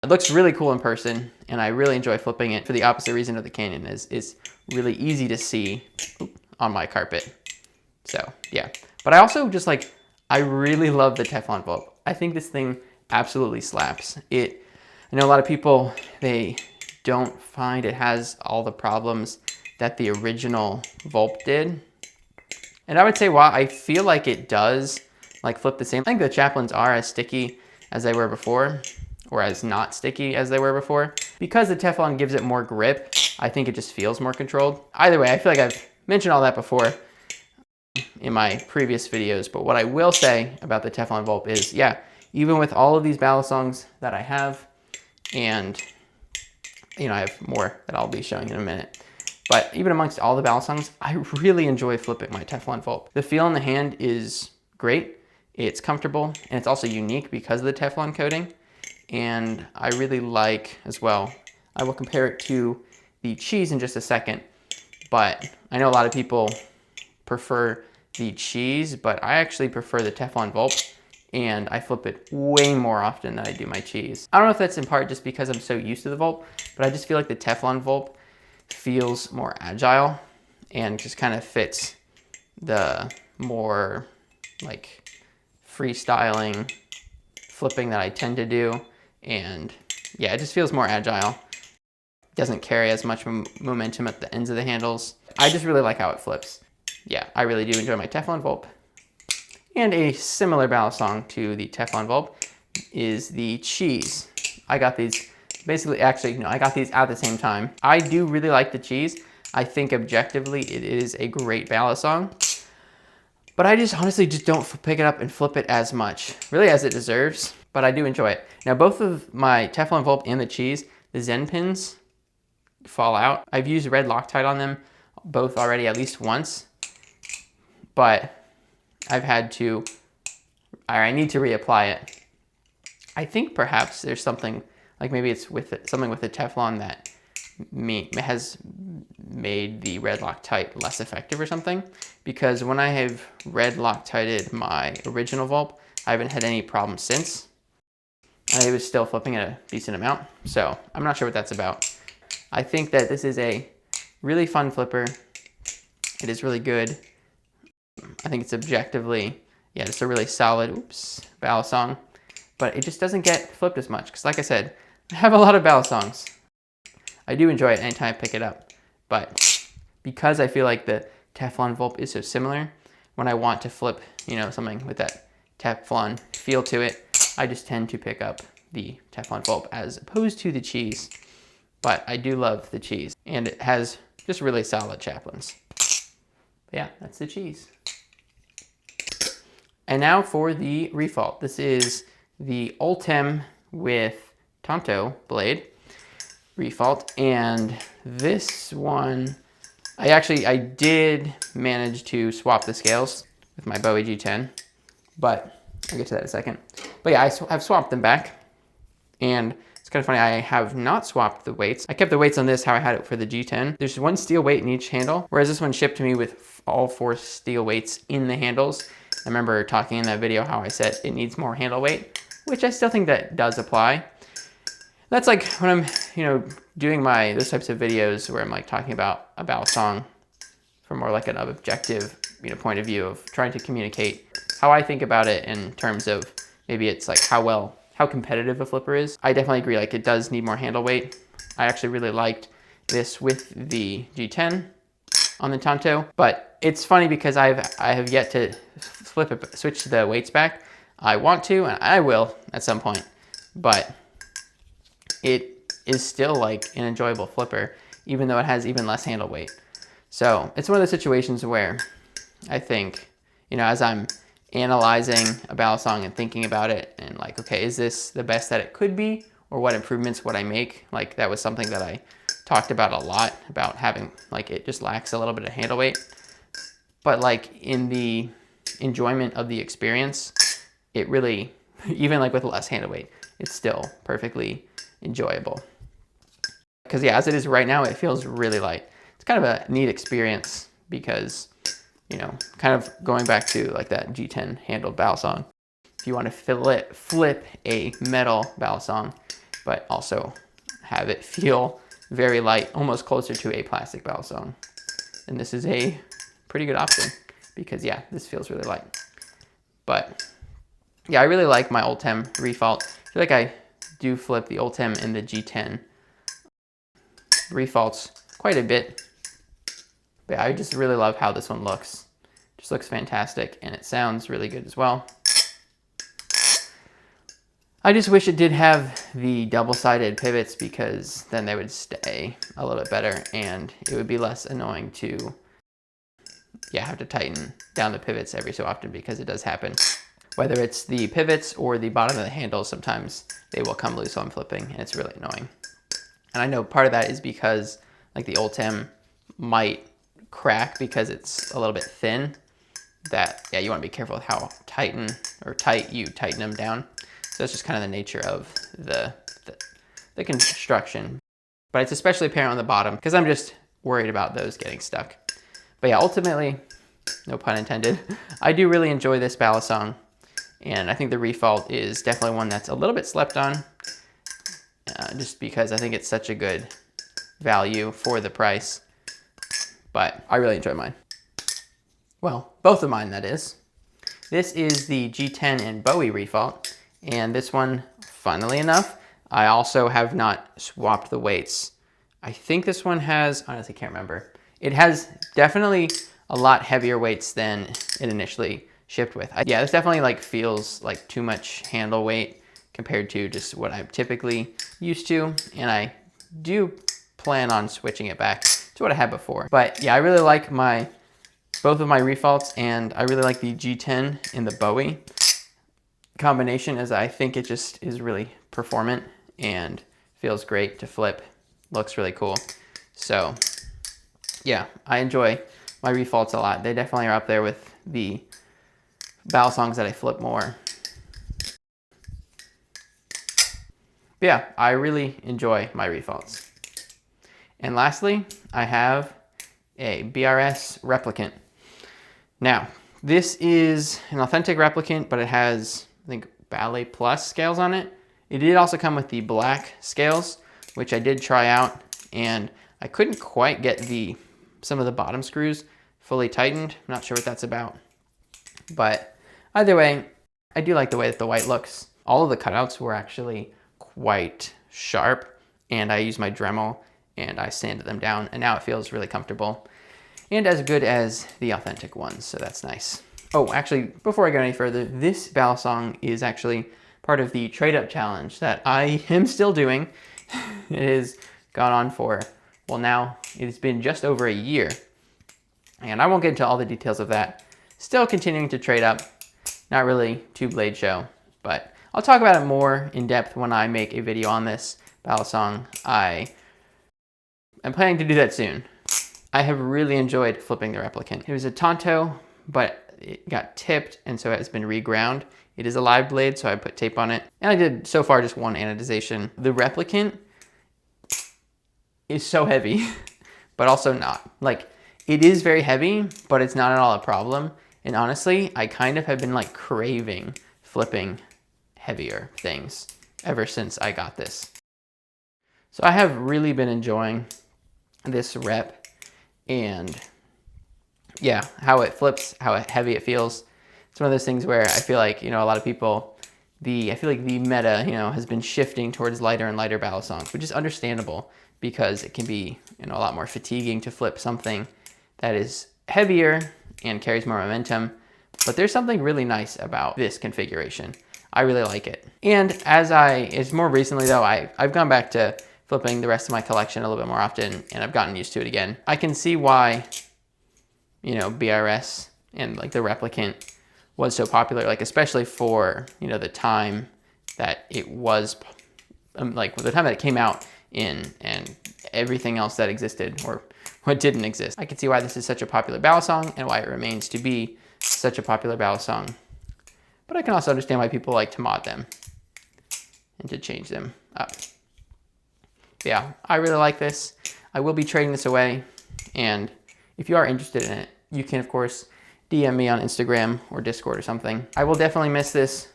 it looks really cool in person, and I really enjoy flipping it for the opposite reason of the Canyon. Is really easy to see on my carpet. So yeah, but I also just I really love the Teflon Volt. I think this thing absolutely slaps. I know a lot of people, they don't find it has all the problems that the original Volt did. And I would say, while I feel like it does flip the same, I think the chaplains are as sticky as they were before, or as not sticky as they were before. Because the Teflon gives it more grip, I think it just feels more controlled. Either way, I feel like I've mentioned all that before in my previous videos, but what I will say about the Teflon Volt is, yeah, even with all of these balisongs that I have, and you know, I have more that I'll be showing in a minute, but even amongst all the balisongs, I really enjoy flipping my Teflon Volt. The feel in the hand is great, it's comfortable, and it's also unique because of the Teflon coating. And I really like as well, I will compare it to the cheese in just a second, but I know a lot of people prefer the cheese, but I actually prefer the Teflon Volt, and I flip it way more often than I do my cheese. I don't know if that's in part just because I'm so used to the Volt, but I just feel like the Teflon Volt feels more agile and just kind of fits the more freestyling flipping that I tend to do. And yeah, it just feels more agile. Doesn't carry as much momentum at the ends of the handles. I just really like how it flips. Yeah, I really do enjoy my Teflon Volt. And a similar balisong to the Teflon Volt is the cheese. I got these I got these at the same time. I do really like the cheese. I think objectively it is a great balisong, but I just honestly just don't pick it up and flip it as much, really, as it deserves. But I do enjoy it. Now, both of my Teflon Volt and the cheese, the Zen pins fall out. I've used red Loctite on them both already at least once, but I need to reapply it. I think perhaps there's something, maybe it's something with the Teflon that has made the red Loctite less effective or something, because when I have red Loctited my original Volt, I haven't had any problems since. I was still flipping at a decent amount, so I'm not sure what that's about. I think that this is a really fun flipper. It is really good. I think it's objectively, yeah, just a really solid, balisong, but it just doesn't get flipped as much, because like I said, I have a lot of balisongs. I do enjoy it anytime I pick it up, but because I feel like the Teflon Volt is so similar, when I want to flip, you know, something with that Teflon feel to it, I just tend to pick up the Teflon Volt as opposed to the cheese. But I do love the cheese, and it has just really solid chaplains. But yeah, that's the cheese. And now for the refault. This is the Ultem with Tonto blade refault, and this one, I did manage to swap the scales with my Bowie G10, but I'll get to that in a second. But yeah, I've swapped them back, and it's kind of funny, I have not swapped the weights. I kept the weights on this how I had it for the G10. There's one steel weight in each handle, whereas this one shipped to me with all 4 steel weights in the handles. I remember talking in that video how I said it needs more handle weight, which I still think that does apply. That's like when I'm, you know, doing those types of videos where I'm talking about a balisong from more an objective, you know, point of view of trying to communicate how I think about it in terms of maybe it's how competitive a flipper is. I definitely agree, it does need more handle weight. I actually really liked this with the G10. on the Tonto, but it's funny because I have yet to switch the weights back. I want to, and I will at some point, but it is still like an enjoyable flipper, even though it has even less handle weight. So it's one of those situations where I think, you know, as I'm analyzing a balisong and thinking about it and like, okay, is this the best that it could be, or what improvements would I make? Like that was something that I talked about a lot, about having like it just lacks a little bit of handle weight. But like in the enjoyment of the experience, it really, even like with less handle weight, it's still perfectly enjoyable. Because yeah, as it is right now, it feels really light. It's kind of a neat experience because, you know, kind of going back to like that G10 handled balisong. If you want to flip a metal balisong, but also have it feel very light, almost closer to a plastic balisong. And this is a pretty good option because yeah, this feels really light. But yeah, I really like my Ultem refault. I feel like I do flip the Ultem and the G10 refaults quite a bit. But yeah, I just really love how this one looks. Just looks fantastic, and it sounds really good as well. I just wish it did have the double-sided pivots because then they would stay a little bit better and it would be less annoying to have to tighten down the pivots every so often, because it does happen. Whether it's the pivots or the bottom of the handle, sometimes they will come loose while I'm flipping and it's really annoying. And I know part of that is because like the Ultem might crack because it's a little bit thin. That, yeah, you want to be careful with how tight you tighten them down. So it's just kind of the nature of the construction. But it's especially apparent on the bottom because I'm just worried about those getting stuck. But yeah, ultimately, no pun intended, I do really enjoy this balisong. And I think the refault is definitely one that's a little bit slept on, just because I think it's such a good value for the price. But I really enjoy mine. Well, both of mine, that is. This is the G10 and Bowie refault, and this one, funnily enough, I also have not swapped the weights. I think this one has, honestly can't remember. It has definitely a lot heavier weights than it initially shipped with. Yeah, this definitely like feels like too much handle weight compared to just what I'm typically used to, and I do plan on switching it back to what I had before. But yeah, I really like both of my refaults, and I really like the G10 and the Bowie combination, as I think it just is really performant and feels great to flip. Looks really cool. So yeah, I enjoy my refaults a lot. They definitely are up there with the balisongs that I flip more. But yeah, I really enjoy my refaults. And lastly, I have a BRS replicant. Now, this is an authentic replicant, but it has, I think, Ballet Plus scales on it. It did also come with the black scales, which I did try out, and I couldn't quite get some of the bottom screws fully tightened. I'm not sure what that's about. But either way, I do like the way that the white looks. All of the cutouts were actually quite sharp, and I used my Dremel and I sanded them down, and now it feels really comfortable and as good as the authentic ones, so that's nice. Oh, actually, before I go any further, this balisong is actually part of the trade-up challenge that I am still doing. It has gone on for, well, now it's been just over a year, and I won't get into all the details of that. Still continuing to trade up, not really two-blade show, but I'll talk about it more in depth when I make a video on this balisong. I'm planning to do that soon. I have really enjoyed flipping the replicant. It was a Tonto, but it got tipped, and so it has been reground. It is a live blade, so I put tape on it. And I did, so far, just one anodization. The replicant is so heavy, but also not. Like, it is very heavy, but it's not at all a problem. And honestly, I kind of have been like craving flipping heavier things ever since I got this. So I have really been enjoying this rep, and yeah, how it flips, how heavy it feels. It's one of those things where I feel like, you know, a lot of people, I feel like the meta, you know, has been shifting towards lighter and lighter balisongs, which is understandable because it can be, you know, a lot more fatiguing to flip something that is heavier and carries more momentum. But there's something really nice about this configuration. I really like it. And it's more recently though, I've gone back to flipping the rest of my collection a little bit more often, and I've gotten used to it again. I can see why, you know, BRS and like the replicant was so popular, like especially for, you know, the time that it was, like the time that it came out in and everything else that existed or what didn't exist. I can see why this is such a popular balisong and why it remains to be such a popular balisong. But I can also understand why people like to mod them and to change them up. But yeah, I really like this. I will be trading this away, and if you are interested in it, you can of course DM me on Instagram or Discord or something. I will definitely miss this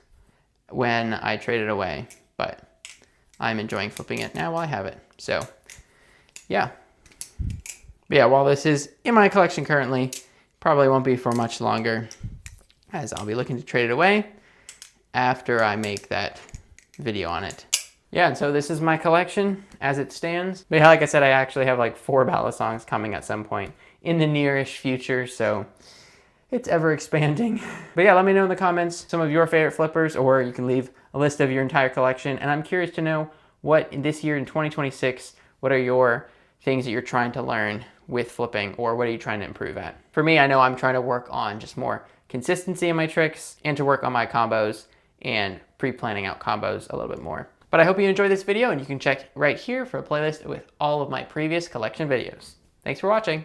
when I trade it away, but I'm enjoying flipping it now while I have it. So yeah. But yeah, while this is in my collection currently, probably won't be for much longer, as I'll be looking to trade it away after I make that video on it. Yeah, and so this is my collection as it stands. But yeah, like I said, I actually have like 4 balisongs coming at some point in the nearish future, so it's ever expanding. But yeah, let me know in the comments some of your favorite flippers, or you can leave a list of your entire collection. And I'm curious to know what in this year in 2026, what are your things that you're trying to learn with flipping, or what are you trying to improve at? For me, I know I'm trying to work on just more consistency in my tricks and to work on my combos and pre-planning out combos a little bit more. But I hope you enjoyed this video, and you can check right here for a playlist with all of my previous collection videos. Thanks for watching.